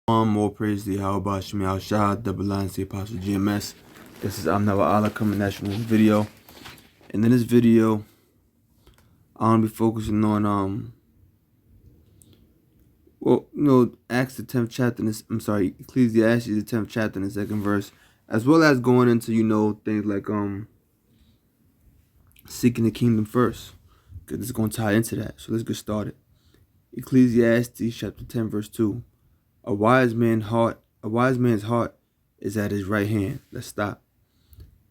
More praise to Yahweh Shemi Al Shah, double line to Apostle GMS. This is Amnawa Allah coming at you in this video. And in this video, I'm gonna be focusing on Acts the 10th chapter Ecclesiastes the 10th chapter and the 2nd verse, as well as going into, things like seeking the kingdom first. Because it's gonna tie into that. So let's get started. Ecclesiastes chapter 10, verse 2. A wise man's heart is at his right hand. Let's stop.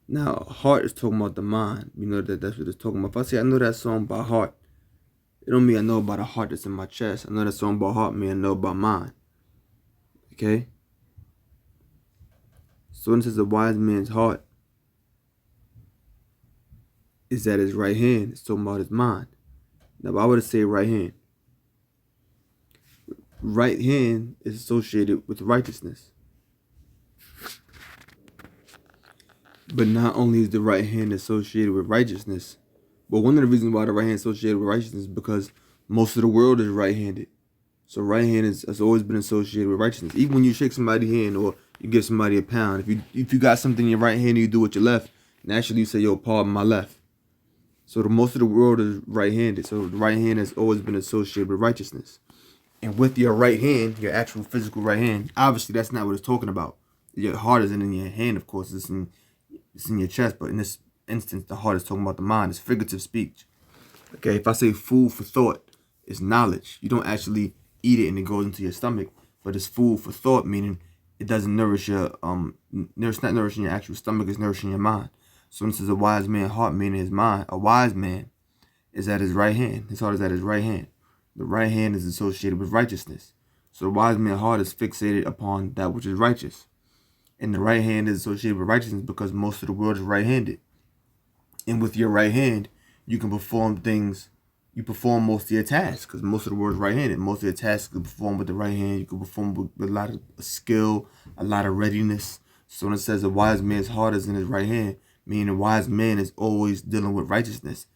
Now, heart is talking about the mind. You know that's what it's talking about. If I say I know that song by heart, it don't mean I know about a heart that's in my chest. I know that song by heart, mean I know about mine. Okay? So when it says a wise man's heart is at his right hand, it's talking about his mind. Now, why would it say right hand? Right hand is associated with righteousness. But not only is the right hand associated with righteousness, but one of the reasons why the right hand is associated with righteousness is because most of the world is right-handed. So right hand has always been associated with righteousness. Even when you shake somebody's hand or you give somebody a pound, if you got something in your right hand and you do with your left, naturally you say, yo, pardon my left. So most of the world is right-handed. So the right hand has always been associated with righteousness. And with your right hand, your actual physical right hand, obviously that's not what it's talking about. Your heart isn't in your hand, of course. It's in your chest. But in this instance, the heart is talking about the mind. It's figurative speech. Okay, if I say food for thought, it's knowledge. You don't actually eat it and it goes into your stomach. But it's food for thought, meaning it doesn't nourish your, it's not nourishing your actual stomach, it's nourishing your mind. So when it says a wise man's heart, meaning his mind, a wise man is at his right hand. His heart is at his right hand. The right hand is associated with righteousness. So the wise man's heart is fixated upon that which is righteous. And the right hand is associated with righteousness because most of the world is right-handed. And with your right hand, you can perform things. You perform most of your tasks because most of the world is right-handed. Most of your tasks you can perform with the right hand. You can perform with a lot of skill, a lot of readiness. So when it says a wise man's heart is in his right hand, meaning a wise man is always dealing with righteousness.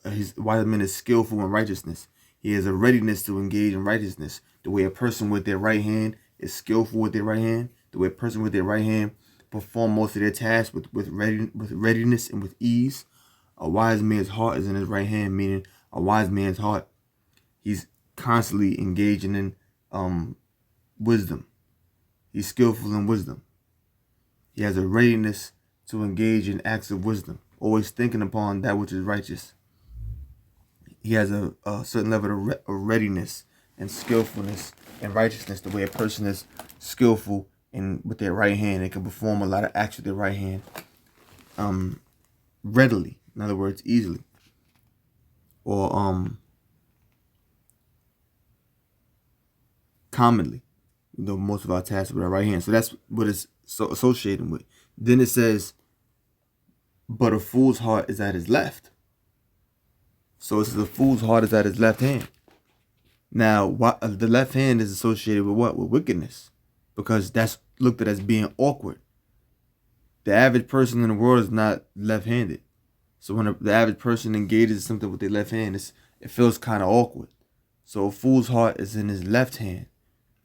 His wise man is skillful in righteousness. He has a readiness to engage in righteousness. The way a person with their right hand is skillful with their right hand, the way a person with their right hand perform most of their tasks with readiness and with ease. A wise man's heart is in his right hand, meaning a wise man's heart, he's constantly engaging in wisdom. He's skillful in wisdom. He has a readiness to engage in acts of wisdom, always thinking upon that which is righteous. He has a certain level of readiness and skillfulness and righteousness. The way a person is skillful with their right hand, they can perform a lot of acts with their right hand readily. In other words, easily. Or commonly. Most of our tasks with our right hand. So that's what it's associated with. Then it says, but a fool's heart is at his left. So it says a fool's heart is at his left hand. Now, the left hand is associated with what? With wickedness. Because that's looked at as being awkward. The average person in the world is not left-handed. So when the average person engages in something with their left hand, it feels kind of awkward. So a fool's heart is in his left hand.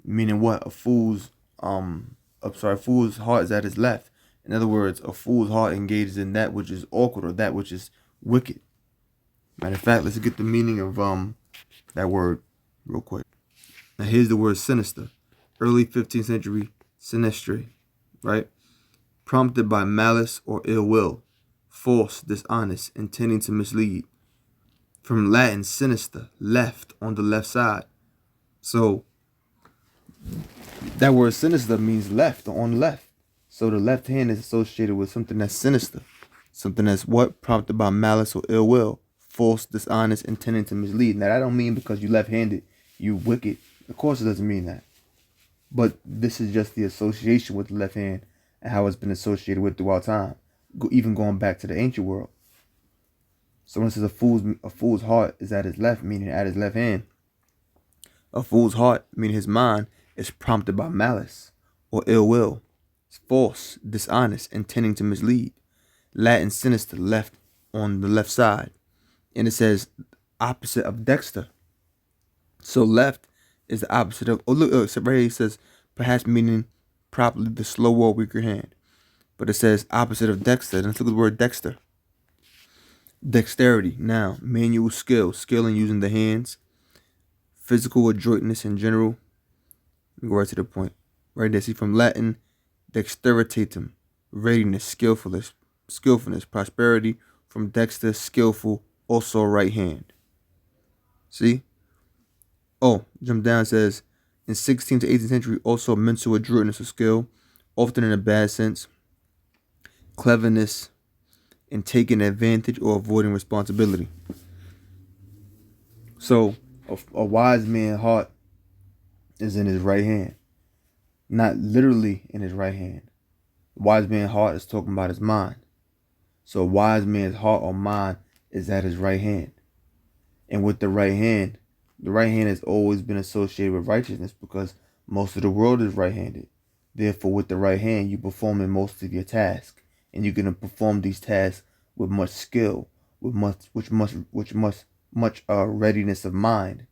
Meaning what? A fool's heart is at his left. In other words, a fool's heart engages in that which is awkward or that which is wicked. Matter of fact, let's get the meaning of that word real quick. Now here's the word sinister. Early 15th century sinistre, right? Prompted by malice or ill will, false, dishonest, intending to mislead. From Latin, sinister, left, on the left side. So that word sinister means left or on the left. So the left hand is associated with something that's sinister. Something that's what? Prompted by malice or ill will. False, dishonest, intending to mislead. Now that don't mean because you left-handed, you wicked. Of course it doesn't mean that. But this is just the association with the left hand and how it's been associated with throughout time. Even going back to the ancient world. So when it says a fool's heart is at his left, meaning at his left hand. A fool's heart, meaning his mind, is prompted by malice or ill will. It's false, dishonest, intending to mislead. Latin sinister, left, on the left side. And it says opposite of dexter. So left is the opposite of, so right here it says, perhaps meaning properly the slower or weaker hand. But it says opposite of dexter. Let's look at the word dexter. Dexterity, now, manual skill, skill in using the hands, physical adroitness in general. Let me go right to the point. Right there, see, from Latin, dexteritatum, readiness, skillfulness, prosperity. From dexter, skillful, also right hand. See? Oh, jump down, says, in 16th to 18th century, also mental adroitness or skill, often in a bad sense, cleverness in taking advantage or avoiding responsibility. So, a wise man's heart is in his right hand, not literally in his right hand. A wise man's heart is talking about his mind. So, a wise man's heart or mind is at his right hand. And with the right hand has always been associated with righteousness because most of the world is right-handed. Therefore, with the right hand, you performing most of your tasks, and you're gonna perform these tasks with much skill, with much readiness of mind.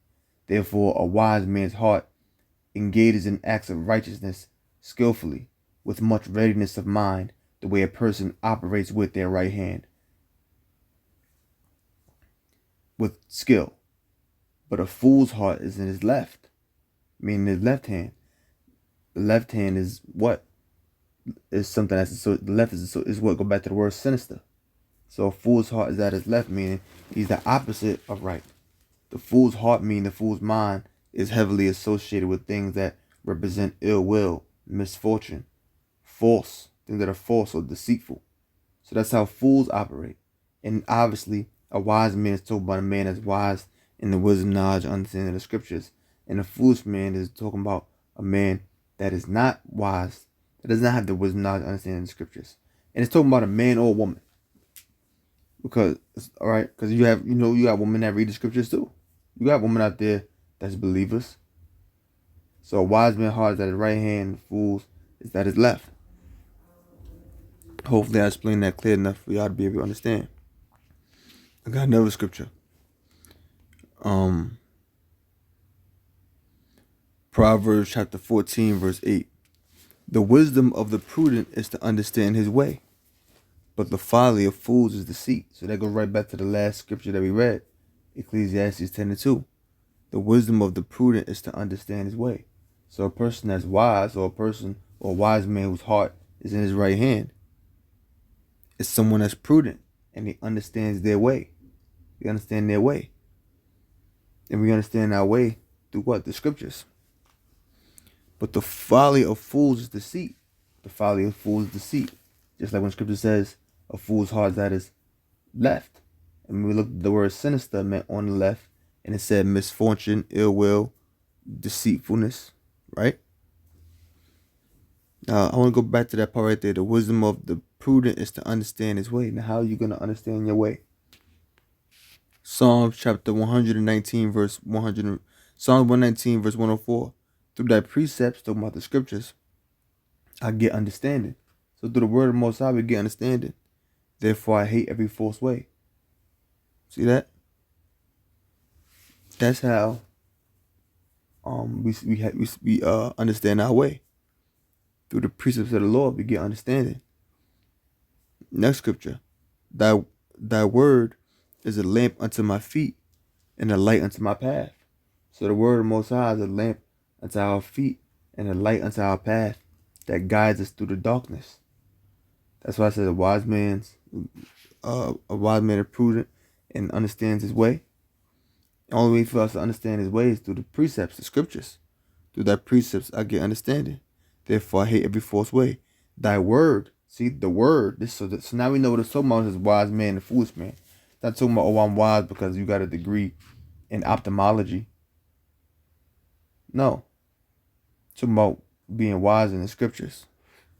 Therefore, a wise man's heart engages in acts of righteousness skillfully, with much readiness of mind, the way a person operates with their right hand, with skill. But a fool's heart is in his left, meaning his left hand. The left hand is what? Is something that's so the left is what go back to the word sinister. So a fool's heart is at his left, meaning he's the opposite of right. The fool's heart, meaning the fool's mind, is heavily associated with things that represent ill will, misfortune, false, things that are false or deceitful. So that's how fools operate. And obviously, a wise man is talking about a man that's wise in the wisdom, knowledge, understanding of the scriptures. And a foolish man is talking about a man that is not wise, that does not have the wisdom, knowledge, understanding of the scriptures. And it's talking about a man or a woman. Because, all right, because you got women that read the scriptures too. You got women out there that's believers. So a wise man's heart is at his right hand, fools is at his left. Hopefully I explained that clear enough for y'all to be able to understand. I got another scripture. Proverbs chapter 14, verse 8. The wisdom of the prudent is to understand his way, but the folly of fools is deceit. So that goes right back to the last scripture that we read, Ecclesiastes 10:2. The wisdom of the prudent is to understand his way. So a person that's wise, or a wise man whose heart is in his right hand, is someone that's prudent and he understands their way. We understand their way. And we understand our way through what? The scriptures. But the folly of fools is deceit. The folly of fools is deceit. Just like when scripture says, a fool's heart is at his left. And when we look at the word sinister meant on the left, and it said misfortune, ill will, deceitfulness, right? Now, I want to go back to that part right there. The wisdom of the prudent is to understand his way. Now, how are you going to understand your way? Psalms chapter 119, verse 100. Psalms 119, verse 104. Through thy precepts, talking about the scriptures, I get understanding. So through the word of the Most High, we get understanding. Therefore, I hate every false way. See that? That's how we understand our way. Through the precepts of the Lord, we get understanding. Next scripture. Thy word is a lamp unto my feet and a light unto my path. So the word of the Most High is a lamp unto our feet and a light unto our path that guides us through the darkness. That's why I said a wise man is prudent and understands his way. The only way for us to understand his way is through the precepts, the scriptures. Through thy precepts, I get understanding. Therefore, I hate every false way. Thy word, see the word. So now we know what it's talking about is wise man and foolish man. It's not talking about, oh, I'm wise because you got a degree in ophthalmology. No. It's talking about being wise in the scriptures.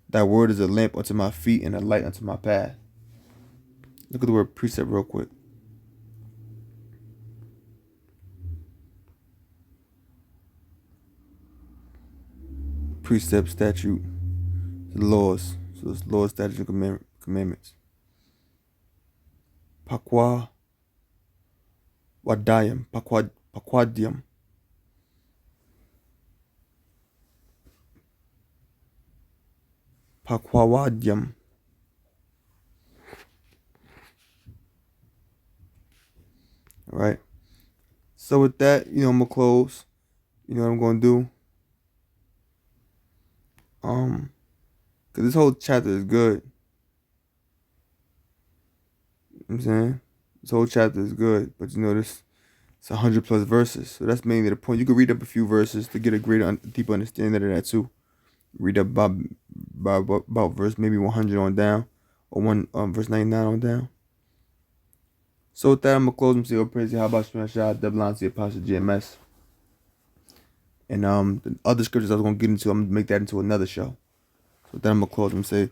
Thy word is a lamp unto my feet and a light unto my path. Look at the word precept real quick. Precept, statute, the laws. So it's laws, statutes, and commandments. Pakwa wadayam, pakwadium. Pakwawadyam. All right. So with that, I'm gonna close. You know what I'm gonna do? Cause this whole chapter is good. You know what I'm saying? This whole chapter is good, but this it's 100 plus verses, so that's mainly the point. You could read up a few verses to get a greater, deeper understanding of that too. Read up about verse maybe 100 on down, or verse 99 on down. So with that, I'm gonna close and say, "Oh, praise you, how about you, Shah, double line to Apostle GMS." And the other scriptures I was gonna get into, I'm gonna make that into another show. So then I'm gonna close and say,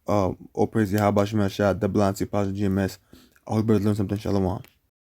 "Oh, praise you, how about you, Shah, double line to Apostle GMS." I hope you better learn something. Shalom.